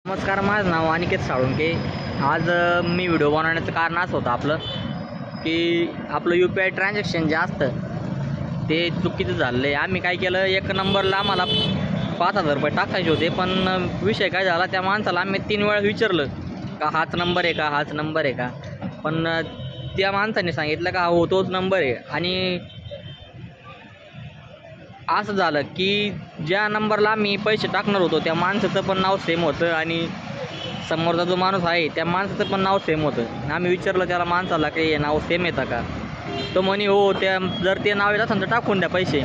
नमस्कार, माझं नाव अनिकेत साळुंके। आज मी व्हिडिओ बनवण्याचं कारण असं होतं आपलं की आपलं UPI ट्रान्झॅक्शन जे असतं ते चुकीचं झालं आहे। आम्ही काय केलं, एक नंबरला आम्हाला 5,000 रुपये टाकायचे होते, पण विषय काय झाला, त्या माणसाला आम्ही 3 वेळा विचारलं का हाच नंबर आहे का, हाच नंबर आहे का, पण त्या माणसाने सांगितलं का हो तोच नंबर आहे। आणि असं झालं की ज्या नंबरला मी पैसे टाकणार होतो त्या माणसाचं पण नाव सेम होतं आणि समोरचा जो माणूस आहे त्या माणसाचं पण नाव सेम होतं। आम्ही विचारलं त्याला माणसाला की हे नाव सेम येतं का, तो म्हणे हो त्या जर ते नाव येत असेल तर टाकून द्या पैसे।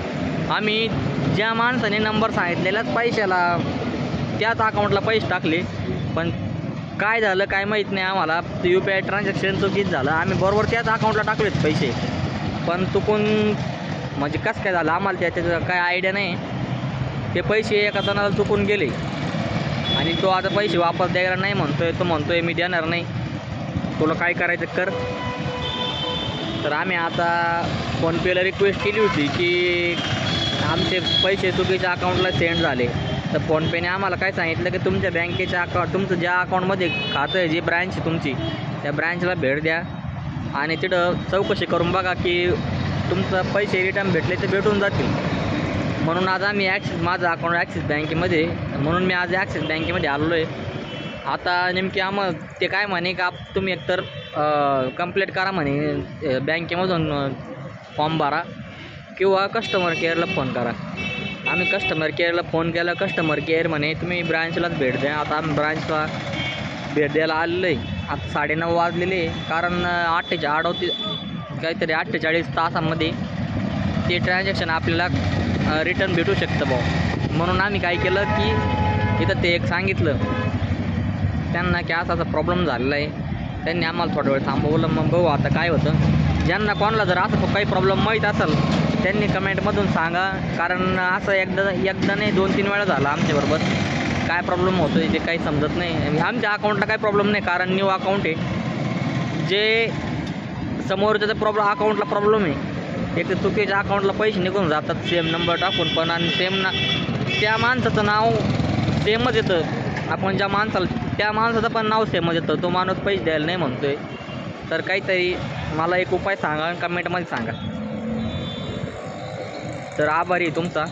आम्ही ज्या माणसाने नंबर सांगितलेल्याच पैशाला त्याच अकाउंटला पैसे टाकले, पण काय झालं काय माहीत नाही आम्हाला, ते UPI ट्रान्झॅक्शन चुकीचं झालं। आम्ही बरोबर त्याच अकाउंटला टाकलेत पैसे, पण चुकून म्हणजे कसं काय झालं आम्हाला त्याच्याचं काय आयडिया नाही। ते पैसे एका जणाला चुकून गेले आणि तो आता पैसे वापस द्यायला नाही म्हणतोय। तो म्हणतोय मी देणार नाही, तुला काय करायचं कर। तर आम्ही आता फोनपेला रिक्वेस्ट केली होती की आमचे पैसे चुकीच्या अकाउंटला सेंड झाले, तर फोनपेने आम्हाला काय सांगितलं की तुमच्या बँकेच्या तुमचं ज्या अकाउंटमध्ये खातं आहे, जी ब्रँच तुमची, त्या ब्रँचला भेट द्या आणि तिथं चौकशी करून बघा की तुमचं पैसे रिटर्न भेटले तर भेटून जातील। म्हणून आज आम्ही माझं अकाउंट ॲक्सिस बँकेमध्ये, म्हणून मी आज ॲक्सिस बँकेमध्ये आलेलो आहे। आता नेमकी ते काय म्हणे का तुम्ही एकतर कंप्लीट करा म्हणे बँकेमधून फॉर्म भरा किंवा कस्टमर केअरला फोन करा। आम्ही कस्टमर केअरला फोन केला, कस्टमर केअर म्हणे तुम्ही ब्रांचलाच भेट द्या। आता आम्ही ब्रांचला भेट द्यायला आलेलो आहे। आता 9:30 वाजलेले, कारण 48 तासामध्ये ते ट्रान्झॅक्शन आपल्याला रिटर्न भेटू शकतं भाऊ। म्हणून आम्ही काय केलं की इथं ते एक सांगितलं त्यांना की असा प्रॉब्लेम झालेला आहे। त्यांनी आम्हाला थोडा वेळ थांबवलं, मग बघू आता काय होतं। ज्यांना कोणाला जर असं काही प्रॉब्लेम माहीत असेल त्यांनी कमेंटमधून सांगा, कारण असं एकदा नाही 2-3 वेळा झाला आमच्याबरोबर। काय प्रॉब्लेम होतो आहे ते काही समजत नाही। आमच्या अकाउंटला काही प्रॉब्लेम नाही, कारण न्यू अकाउंट आहे। जे समोरच्या अकाउंटला प्रॉब्लेम आहे, एक तर चुकीच्या अकाउंटला पैसे निघून जातात सेम नंबर टाकून पण, आणि त्या माणसाचं नाव सेमच येतं। आपण ज्या माणसाला त्या माणसाचं पण नाव सेमच येतं, तो माणूस पैसे द्यायला नाही म्हणतोय। तर काहीतरी मला एक उपाय सांगा, कमेंटमध्ये सांगा। तर आभारी आहे तुमचा।